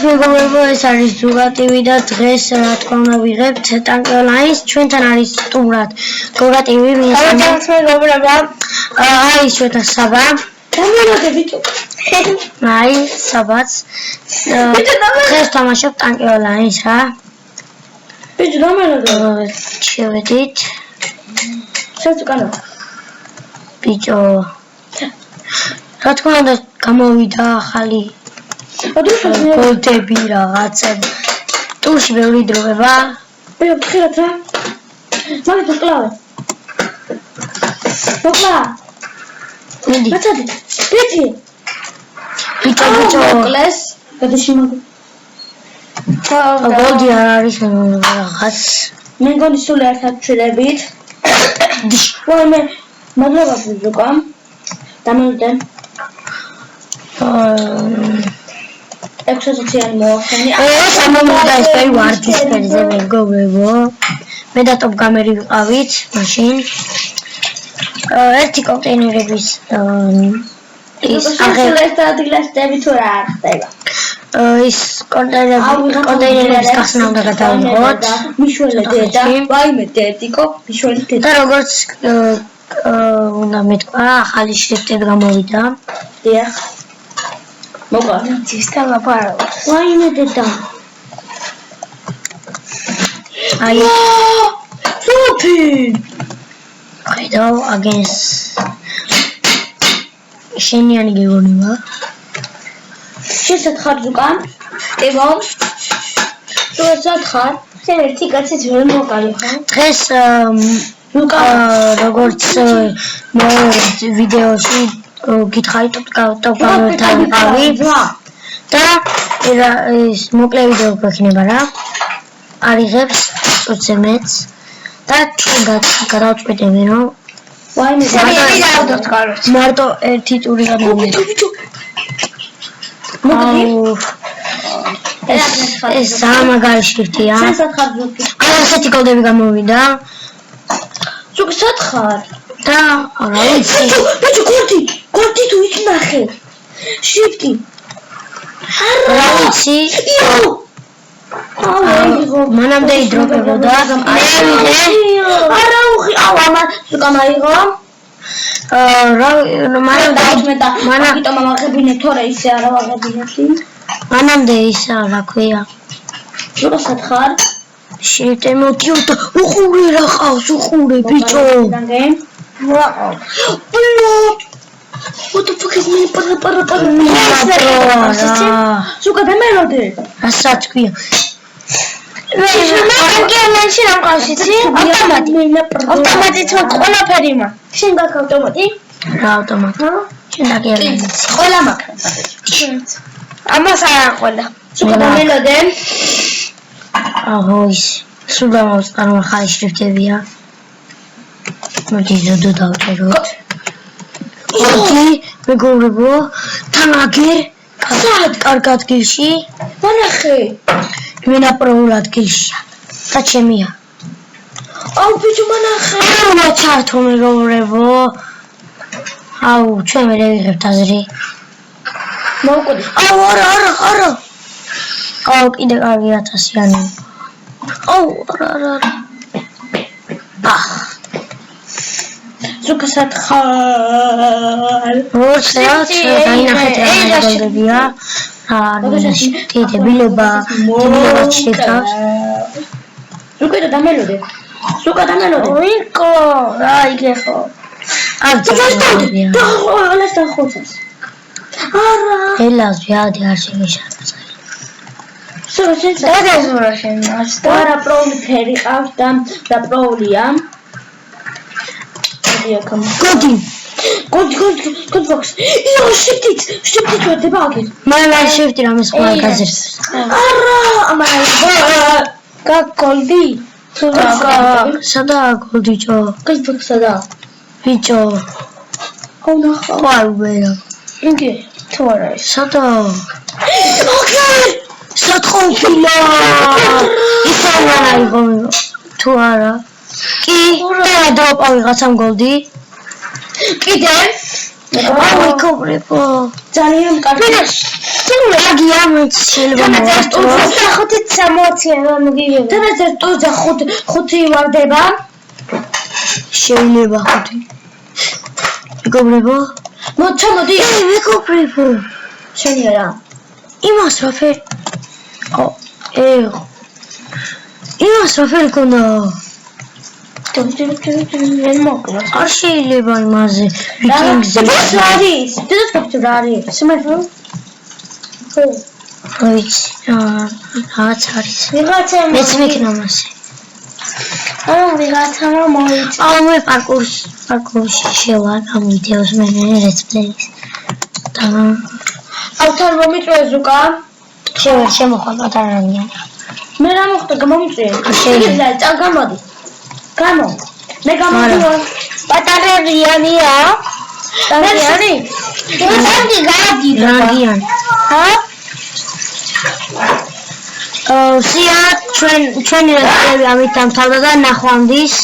მეგობრებო, ეს არის ზურატივი და დღეს რა თქმა უნდა ვიღებთ ტანკიოლაინს. ჩვენთან არის სტუმრად გოგატივი, მეგობრებო. არის ჩვენთან საბა. დამელოდებით. აი, საბაც. დღეს თამაშობ ტანკიოლაინს რა. ბიჭო, დამელოდებით. შევედით. შეწყვეტა. ბიჭო. რა თქმა უნდა გამოვიდა ახალი გოლდები რაღაცები. ტურში ბევრი დროება. ბიჭო, ხერად რა. მაგით მოკლავე. მოკლა. მიდი. მაცადი. ბიჭი. ბიჭო. მოკლეს. გადაში მაგ. გოლდი არ არის რაღაც. მე მგონი სულ ერთად ჩვილებით. ვაიმე, მადლობა ბიჭო. დამელოდენ. 600-იანი მოახსენე. სამომდა ეს პერი ვარდის ფერზე მეგობრებო. მე და ტოპ გამერი ვიყავით მაშინ. ერთი კონტეინერების ის აღელესტადილესტები თუ რა ხდება. ის კონტეინერების გახსნა უნდა გადავიღოთ. მიშველე დედა, ვაიმე დედიკო, მიშველე დედა. და როგორც უნდა მეთქვა, ახალი შრიფტები გამოვიდა. დიახ. მოკლა. ძისთან ლაპარაკობ. ვაიმე დედა. აი. სოფი. ხედავ აგენს. შენიანი გეგონება. შესათხარ ზუკან. ებო. შესათხარ. შენ ერთი კაციც ვერ მოკალი ხო? დღეს როგორც ვიდეოში გითხარი ტოპ გამერთან ვიყავი და ეს მოკლე ვიდეო გვექნება რა. არიღებს წუცემეც და ჩვენ გადავწყვეტებენ რომ ვაიმე მარტო ერთი ტური გამოვიდა. ეს სამაგარი შრიფტია. შესათხარ ზუკი. ასეთი კოდები გამოვიდა. ზუკი სათხარ. და რა ვიცი. ბიჭო, გორდი თუ იქ ნახე. შიფტი. რა ვიცი. მანამდე იდროპებოდა. არა უხი, ამა ზუკა მაიღო. მანამდე მამაღებინე თორე ისე არა ვაღებინეთი. მანამდე ისა რა ქვია. ზუკა სათხარ. შეტე მოდიოდა. უხურე რა ყავს, უხურე ბიჭო. What the fuck is me? Para. Suka დამელოდე. რასაც ქვია. მე მანში რა მყავს იცი? ავტომატი თქო ყველაფერი მა. შენ გაქვს ავტომატი? რა ავტომატი? შენ დაგიარეთ. ყველა მაქვს. ამას არა ყველა. Suka დამელოდე. აჰო ის. სულ დამოვწყარო ახალი შრიფტებია. მოდი ზოდო დავწეროთ. ოქი, მეგობრებო, თან აგერ კარგ ადგილში. მანახე. ვინაპროულ ადგილშია. და ჩემია. აუ ბიჭო მანახე. აუ ჩართო მეგობრებო. აუ ჩვენ მე ვიღებთ აზრი. მოვკვდი. აუ არა. აუ კიდე კარგი 1000-იანი. აუ არა. ზუკა სათხარ. როცა დაინახეთ რა გოლდებია. დებილება შეიტავს. ზუკა დამელოდე. ვიკო, რა იგე ხო. აბზოლუტურად. ალას დახოცას. არა. ელას ვიადი არ შემეშარდა. შენ დაგეზურა შენ. არა პროული ფერი ყავს და პროულია. გოდი ბოქს. იო შიფტი ვერდება აგერ. მაგრამ შიფტი რამე სხვა გაზერს. არა, ამან გაგოლდი. სადა გოლდიჭო? კაიფსადა. ბიჭო. აუ ნახა. ყავერა. იგი თუ არა ის. სადა? ოკეი. სათხოფილა. ისაა აიღო თუ არა? კი, და დავყავი რაღაცამ გოლდი. კიდე? მეგობრებო, ძალიან კარგი. აგია მეც შეიძლება მოვასწრო. 560 რა მოგიგებ. თანაც 5 ვარდება. შეიძლება 5. მეგობრებო, მოდი. მეგობრებო. შენი რა? იმას რა ფერი? იმას რა ფერი ქონდა? ვერ მოკლა. არ შეიძლება იმაზე ვიკინგზე. რა არის? დედოფლი რა არის? სიმართლე? ხო. ვიცი, რაღაც არის. ვიღაცა მეც მეკნა მასე. ვიღაცამ მოიწა. მე პარკურში შევარ ამ ვიდეოს მე let's-plays. და ავთან მომიწვევ ზუკა? შემოხვალ პატარანია. მე რა მოხდა გამომწვიე? შეიძლება. წა გამოდი. გამო. მე გამომწვევ. პატარანია? პატარანი? რაგიან. სია ჩვენი რედაქტორი ამით დამთავრდა და ნახვამდის.